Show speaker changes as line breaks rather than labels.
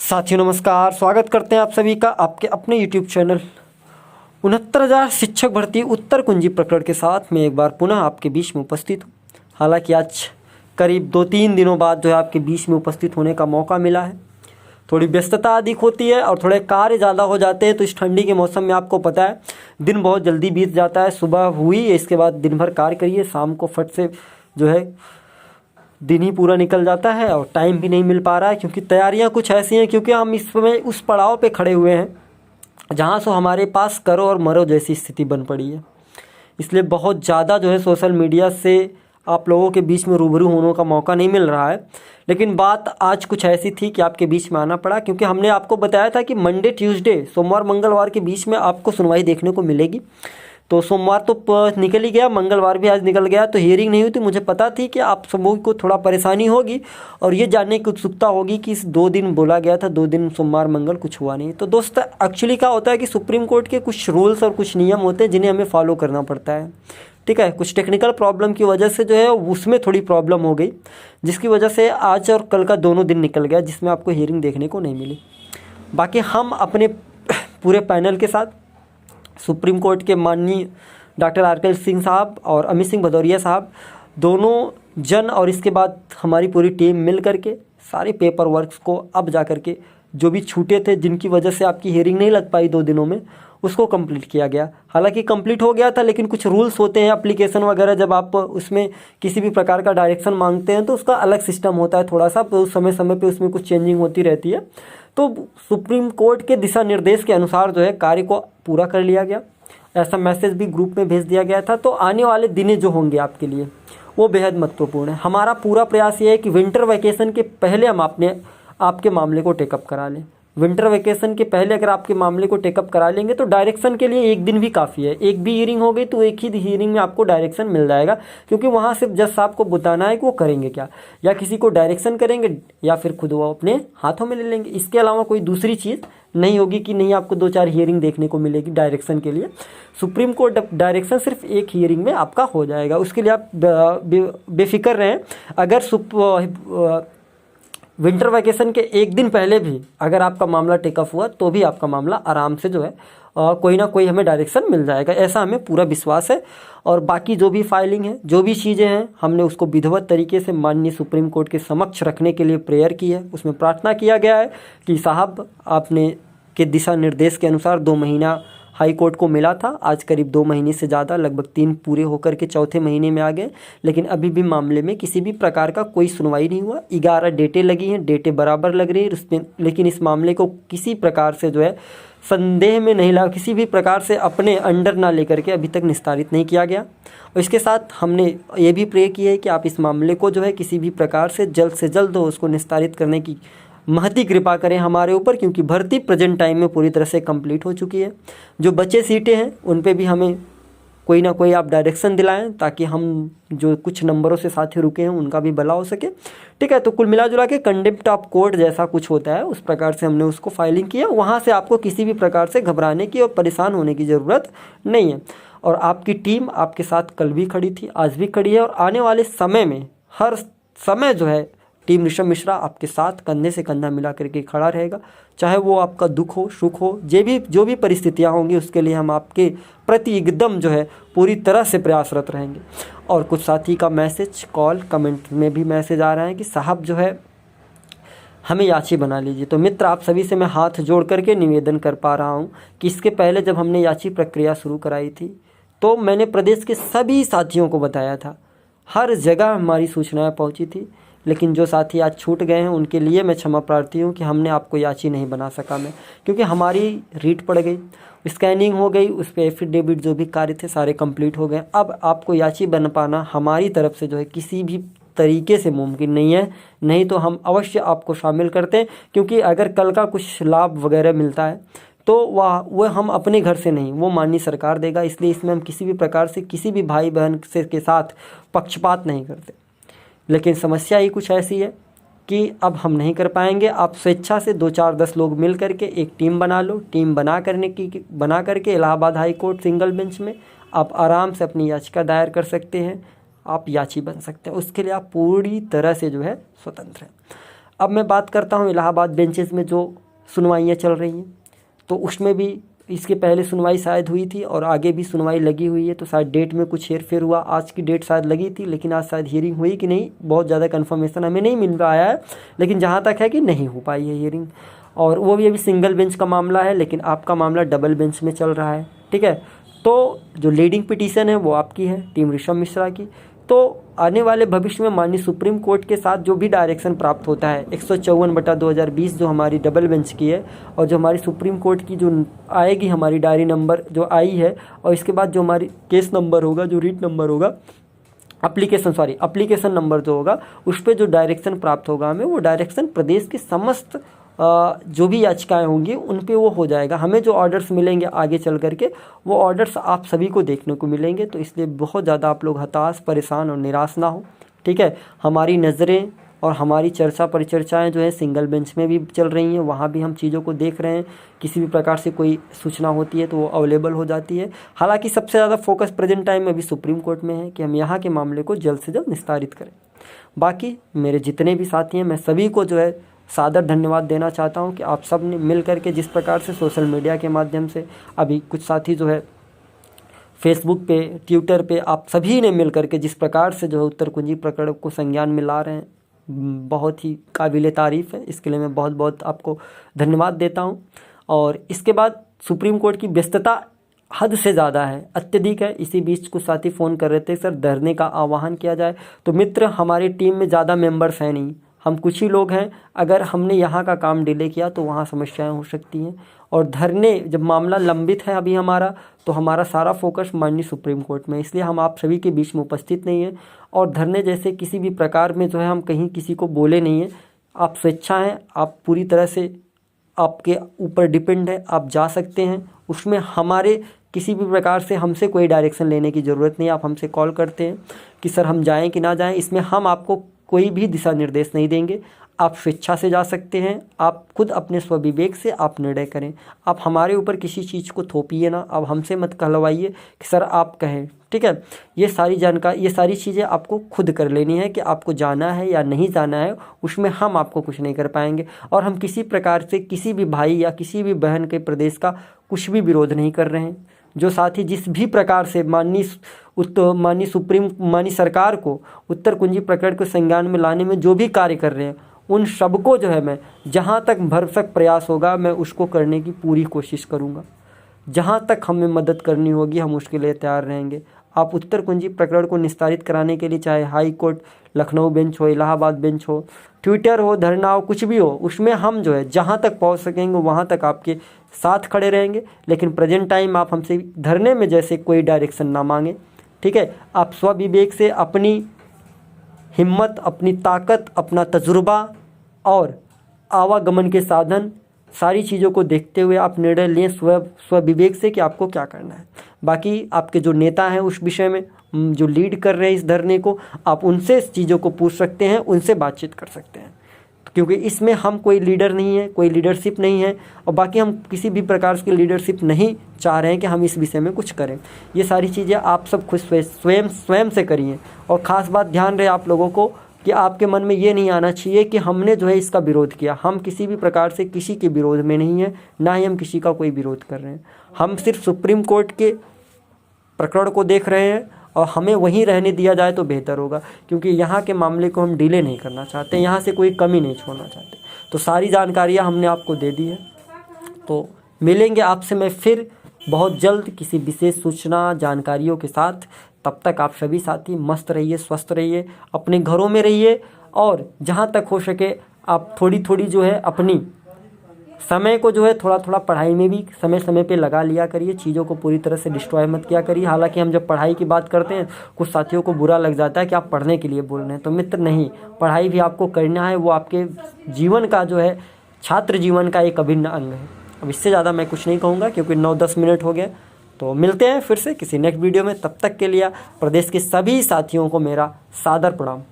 साथियों नमस्कार, स्वागत करते हैं आप सभी का आपके अपने YouTube चैनल 69,000 शिक्षक भर्ती उत्तर कुंजी प्रकरण के साथ मैं एक बार पुनः आपके बीच में उपस्थित हूँ। हालांकि आज करीब 2-3 दिनों बाद जो है आपके बीच में उपस्थित होने का मौका मिला है। थोड़ी व्यस्तता अधिक होती है और थोड़े कार्य ज़्यादा हो जाते हैं, तो इस ठंडी के मौसम में आपको पता है दिन बहुत जल्दी बीत जाता है। सुबह हुई, इसके बाद दिन भर कार्य करिए, शाम को फट से जो है दिन ही पूरा निकल जाता है और टाइम भी नहीं मिल पा रहा है, क्योंकि तैयारियां कुछ ऐसी हैं, क्योंकि हम इस समय उस पड़ाव पे खड़े हुए हैं जहां से हमारे पास करो और मरो जैसी स्थिति बन पड़ी है। इसलिए बहुत ज़्यादा जो है सोशल मीडिया से आप लोगों के बीच में रूबरू होने का मौका नहीं मिल रहा है। लेकिन बात आज कुछ ऐसी थी कि आपके बीच में आना पड़ा, क्योंकि हमने आपको बताया था कि मंडे ट्यूसडे सोमवार मंगलवार के बीच में आपको सुनवाई देखने को मिलेगी। तो सोमवार तो निकल ही गया, मंगलवार भी आज निकल गया, तो हियरिंग नहीं हुई थी। मुझे पता थी कि आप सबों को थोड़ा परेशानी होगी और ये जानने की उत्सुकता होगी कि इस 2 दिन बोला गया था, 2 दिन सोमवार मंगल कुछ हुआ नहीं। तो दोस्त एक्चुअली क्या होता है कि सुप्रीम कोर्ट के कुछ रूल्स और कुछ नियम होते हैं जिन्हें हमें फॉलो करना पड़ता है। ठीक है, कुछ टेक्निकल प्रॉब्लम की वजह से जो है उसमें थोड़ी प्रॉब्लम हो गई, जिसकी वजह से आज और कल का दोनों दिन निकल गया, जिसमें आपको हियरिंग देखने को नहीं मिली। बाकी हम अपने पूरे पैनल के साथ सुप्रीम कोर्ट के माननीय डॉक्टर आर के सिंह साहब और अमित सिंह भदौरिया साहब दोनों जन और इसके बाद हमारी पूरी टीम मिल करके सारे पेपर वर्क्स को अब जा कर के जो भी छूटे थे, जिनकी वजह से आपकी हियरिंग नहीं लग पाई 2 दिनों में, उसको कंप्लीट किया गया। हालांकि कंप्लीट हो गया था, लेकिन कुछ रूल्स होते हैं एप्लीकेशन वगैरह, जब आप उसमें किसी भी प्रकार का डायरेक्शन मांगते हैं तो उसका अलग सिस्टम होता है थोड़ा सा, तो समय समय पे उसमें कुछ चेंजिंग होती रहती है। तो सुप्रीम कोर्ट के दिशा निर्देश के अनुसार जो है कार्य को पूरा कर लिया गया, ऐसा मैसेज भी ग्रुप में भेज दिया गया था। तो आने वाले दिन जो होंगे आपके लिए वो बेहद महत्वपूर्ण है। हमारा पूरा प्रयास ये है कि विंटर वैकेशन के पहले हम आपके मामले को टेकअप करा लें। विंटर वैकेशन के पहले अगर आपके मामले को टेकअप करा लेंगे तो डायरेक्शन के लिए 1 दिन भी काफ़ी है। एक भी हियरिंग हो गई तो एक ही हियरिंग में आपको डायरेक्शन मिल जाएगा, क्योंकि वहाँ सिर्फ जज साहब को बताना है कि वो करेंगे क्या, या किसी को डायरेक्शन करेंगे या फिर खुद वो अपने हाथों में ले लेंगे। इसके अलावा कोई दूसरी चीज़ नहीं होगी कि नहीं आपको 2-4 हियरिंग देखने को मिलेगी डायरेक्शन के लिए। सुप्रीम कोर्ट डायरेक्शन सिर्फ एक हियरिंग में आपका हो जाएगा, उसके लिए आप बेफिक्र रहें। अगर विंटर वैकेशन के 1 दिन पहले भी अगर आपका मामला टेकअप हुआ तो भी आपका मामला आराम से जो है कोई ना कोई हमें डायरेक्शन मिल जाएगा, ऐसा हमें पूरा विश्वास है। और बाकी जो भी फाइलिंग है, जो भी चीज़ें हैं, हमने उसको विधिवत तरीके से माननीय सुप्रीम कोर्ट के समक्ष रखने के लिए प्रेयर की है। उसमें प्रार्थना किया गया है कि साहब आपने के दिशा निर्देश के अनुसार 2 महीना हाई कोर्ट को मिला था, आज करीब 2 महीने से ज़्यादा, लगभग 3 पूरे होकर के चौथे महीने में आ गए, लेकिन अभी भी मामले में किसी भी प्रकार का कोई सुनवाई नहीं हुआ। 11 डेटें लगी हैं, डेटें बराबर लग रही है उसमें, लेकिन इस मामले को किसी प्रकार से जो है संदेह में नहीं ला, किसी भी प्रकार से अपने अंडर ना लेकर के अभी तक निस्तारित नहीं किया गया। और इसके साथ हमने ये भी प्रे की है कि आप इस मामले को जो है किसी भी प्रकार से जल्द हो उसको निस्तारित करने की महती कृपा करें हमारे ऊपर, क्योंकि भर्ती प्रेजेंट टाइम में पूरी तरह से कंप्लीट हो चुकी है। जो बचे सीटें हैं उन पे भी हमें कोई ना कोई आप डायरेक्शन दिलाएं, ताकि हम जो कुछ नंबरों से साथी रुके हैं उनका भी भला हो सके। ठीक है, तो कुल मिला जुला के कंडेम्प्ट ऑफ कोर्ट जैसा कुछ होता है उस प्रकार से हमने उसको फाइलिंग किया। वहाँ से आपको किसी भी प्रकार से घबराने की और परेशान होने की ज़रूरत नहीं है। और आपकी टीम आपके साथ कल भी खड़ी थी, आज भी खड़ी है, और आने वाले समय में हर समय जो है टीम ऋषभ मिश्रा आपके साथ कंधे से कंधा मिला करके खड़ा रहेगा। चाहे वो आपका दुख हो, सुख हो, जो भी परिस्थितियां होंगी, उसके लिए हम आपके प्रति एकदम जो है पूरी तरह से प्रयासरत रहेंगे। और कुछ साथी का मैसेज, कॉल, कमेंट में भी मैसेज आ रहा है कि साहब जो है हमें याची बना लीजिए। तो मित्र, आप सभी से मैं हाथ जोड़ करके निवेदन कर पा रहा हूँ कि इसके पहले जब हमने याची प्रक्रिया शुरू कराई थी तो मैंने प्रदेश के सभी साथियों को बताया था, हर जगह हमारी सूचनाएँ पहुँची थी। लेकिन जो साथी आज छूट गए हैं उनके लिए मैं क्षमा प्रार्थी हूँ कि हमने आपको याची नहीं बना सका मैं, क्योंकि हमारी रीट पड़ गई, स्कैनिंग हो गई, उस पर एफिडेविट जो भी कार्य थे सारे कंप्लीट हो गए। अब आपको याची बन पाना हमारी तरफ से जो है किसी भी तरीके से मुमकिन नहीं है, नहीं तो हम अवश्य आपको शामिल करते हैं। क्योंकि अगर कल का कुछ लाभ वगैरह मिलता है तो वह हम अपने घर से नहीं, वो माननीय सरकार देगा। इसलिए इसमें हम किसी भी प्रकार से किसी भी भाई बहन से के साथ पक्षपात नहीं करते। लेकिन समस्या ही कुछ ऐसी है कि अब हम नहीं कर पाएंगे। आप स्वेच्छा से 2-4-10 लोग मिल करके एक टीम बना लो। टीम बना करके Allahabad high court single bench में आप आराम से अपनी याचिका दायर कर सकते हैं, आप याची बन सकते हैं। उसके लिए आप पूरी तरह से जो है स्वतंत्र हैं। अब मैं बात करता हूँ इलाहाबाद बेंचेस में जो सुनवाइयाँ चल रही हैं, तो उसमें भी इसके पहले सुनवाई शायद हुई थी और आगे भी सुनवाई लगी हुई है। तो शायद डेट में कुछ हेरफेर हुआ, आज की डेट शायद लगी थी लेकिन आज शायद हियरिंग हुई कि नहीं, बहुत ज़्यादा कन्फर्मेशन हमें नहीं मिल पाया है, लेकिन जहाँ तक है कि नहीं हो पाई है हियरिंग। और वो भी अभी सिंगल बेंच का मामला है, लेकिन आपका मामला डबल बेंच में चल रहा है, ठीक है। तो जो लीडिंग पिटीशन है वो आपकी है, टीम ऋषभ मिश्रा की। तो आने वाले भविष्य में माननीय सुप्रीम कोर्ट के साथ जो भी डायरेक्शन प्राप्त होता है 154/2020 जो हमारी डबल बेंच की है, और जो हमारी सुप्रीम कोर्ट की जो आएगी हमारी डायरी नंबर जो आई है, और इसके बाद जो हमारी केस नंबर होगा, जो रीट नंबर होगा, एप्लीकेशन नंबर जो होगा, उस पर जो डायरेक्शन प्राप्त होगा हमें, वो डायरेक्शन प्रदेश के समस्त जो भी याचिकाएं होंगी उन पे वो हो जाएगा। हमें जो ऑर्डर्स मिलेंगे आगे चल करके, वो ऑर्डर्स आप सभी को देखने को मिलेंगे। तो इसलिए बहुत ज़्यादा आप लोग हताश, परेशान और निराश ना हो, ठीक है। हमारी नज़रें और हमारी चर्चा परिचर्चाएं जो है सिंगल बेंच में भी चल रही हैं, वहाँ भी हम चीज़ों को देख रहे हैं। किसी भी प्रकार से कोई सूचना होती है तो वो अवेलेबल हो जाती है। हालांकि सबसे ज़्यादा फोकस प्रेजेंट टाइम में अभी सुप्रीम कोर्ट में है कि हम यहाँ के मामले को जल्द से जल्द निस्तारित करें। बाकी मेरे जितने भी साथी हैं, मैं सभी को जो है सादर धन्यवाद देना चाहता हूं कि आप सब ने मिल करके जिस प्रकार से सोशल मीडिया के माध्यम से, अभी कुछ साथी जो है फेसबुक पे, ट्विटर पे, आप सभी ने मिल करके जिस प्रकार से जो है उत्तर कुंजी प्रकरण को संज्ञान में ला रहे हैं, बहुत ही काबिले तारीफ़ है। इसके लिए मैं बहुत बहुत आपको धन्यवाद देता हूं। और इसके बाद सुप्रीम कोर्ट की व्यस्तता हद से ज़्यादा है, अत्यधिक है। इसी बीच कुछ साथी फ़ोन कर रहे थे सर धरने का आह्वान किया जाए, तो मित्र हमारी टीम में ज़्यादा मेंबर्स हैं नहीं, हम कुछ ही लोग हैं। अगर हमने यहाँ का काम डिले किया तो वहाँ समस्याएं हो सकती हैं। और धरने जब मामला लंबित है अभी हमारा, तो हमारा सारा फोकस माननीय सुप्रीम कोर्ट में, इसलिए हम आप सभी के बीच में उपस्थित नहीं हैं। और धरने जैसे किसी भी प्रकार में जो है हम कहीं किसी को बोले नहीं हैं। आप स्वेच्छा हैं, आप पूरी तरह से आपके ऊपर डिपेंड है, आप जा सकते हैं। उसमें हमारे किसी भी प्रकार से हमसे कोई डायरेक्शन लेने की ज़रूरत नहीं है। आप हमसे कॉल करते हैं कि सर हम जाएं कि ना जाएं, इसमें हम आपको कोई भी दिशा निर्देश नहीं देंगे। आप स्वेच्छा से जा सकते हैं, आप खुद अपने स्वविवेक से आप निर्णय करें। आप हमारे ऊपर किसी चीज़ को थोपिए ना, अब हमसे मत कहलवाइए कि सर आप कहें, ठीक है। ये सारी जानकारी, ये सारी चीज़ें आपको खुद कर लेनी है कि आपको जाना है या नहीं जाना है, उसमें हम आपको कुछ नहीं कर पाएंगे। और हम किसी प्रकार से किसी भी भाई या किसी भी बहन के प्रदेश का कुछ भी विरोध नहीं कर रहे हैं। जो साथी जिस भी प्रकार से माननीय सरकार को उत्तर कुंजी प्रकरण को संज्ञान में लाने में जो भी कार्य कर रहे हैं, उन सबको जो है मैं जहाँ तक भरसक प्रयास होगा मैं उसको करने की पूरी कोशिश करूँगा। जहाँ तक हमें मदद करनी होगी हम उसके लिए तैयार रहेंगे। आप उत्तर कुंजी प्रकरण को निस्तारित कराने के लिए चाहे हाई कोर्ट, लखनऊ बेंच हो, इलाहाबाद बेंच हो, ट्विटर हो, धरना हो, कुछ भी हो, उसमें हम जो है जहाँ तक पहुँच सकेंगे वहाँ तक आपके साथ खड़े रहेंगे। लेकिन प्रेजेंट टाइम आप हमसे धरने में जैसे कोई डायरेक्शन ना मांगे, ठीक है। आप स्वविवेक से अपनी हिम्मत, अपनी ताकत, अपना तजुर्बा और आवागमन के साधन, सारी चीज़ों को देखते हुए आप निर्णय लें स्वविवेक से कि आपको क्या करना है। बाकी आपके जो नेता हैं उस विषय में जो लीड कर रहे हैं इस धरने को, आप उनसे इस चीज़ों को पूछ सकते हैं, उनसे बातचीत कर सकते हैं, क्योंकि इसमें हम कोई लीडर नहीं है, कोई लीडरशिप नहीं है। और बाकी हम किसी भी प्रकार की लीडरशिप नहीं चाह रहे हैं कि हम इस विषय में कुछ करें। ये सारी चीज़ें आप सब खुद स्वयं से करिए। और ख़ास बात ध्यान रहे आप लोगों को कि आपके मन में ये नहीं आना चाहिए कि हमने जो है इसका विरोध किया। हम किसी भी प्रकार से किसी के विरोध में नहीं है, ना ही हम किसी का कोई विरोध कर रहे हैं। हम सिर्फ सुप्रीम कोर्ट के प्रकरण को देख रहे हैं और हमें वहीं रहने दिया जाए तो बेहतर होगा, क्योंकि यहाँ के मामले को हम डिले नहीं करना चाहते, यहाँ से कोई कमी नहीं छोड़ना चाहते। तो सारी जानकारियाँ हमने आपको दे दी है। तो मिलेंगे आपसे मैं फिर बहुत जल्द किसी विशेष सूचना जानकारियों के साथ। तब तक आप सभी साथी मस्त रहिए, स्वस्थ रहिए, अपने घरों में रहिए। और जहाँ तक हो सके आप थोड़ी थोड़ी जो है अपनी समय को जो है थोड़ा थोड़ा पढ़ाई में भी समय समय पे लगा लिया करिए। चीज़ों को पूरी तरह से डिस्ट्रॉय मत किया करिए। हालांकि हम जब पढ़ाई की बात करते हैं कुछ साथियों को बुरा लग जाता है कि आप पढ़ने के लिए बोल रहे हैं, तो मित्र नहीं, पढ़ाई भी आपको करना है। वो आपके जीवन का जो है छात्र जीवन का एक अभिन्न अंग है। अब इससे ज़्यादा मैं कुछ नहीं कहूँगा क्योंकि 9-10 मिनट हो गए। तो मिलते हैं फिर से किसी नेक्स्ट वीडियो में। तब तक के लिए प्रदेश के सभी साथियों को मेरा सादर प्रणाम।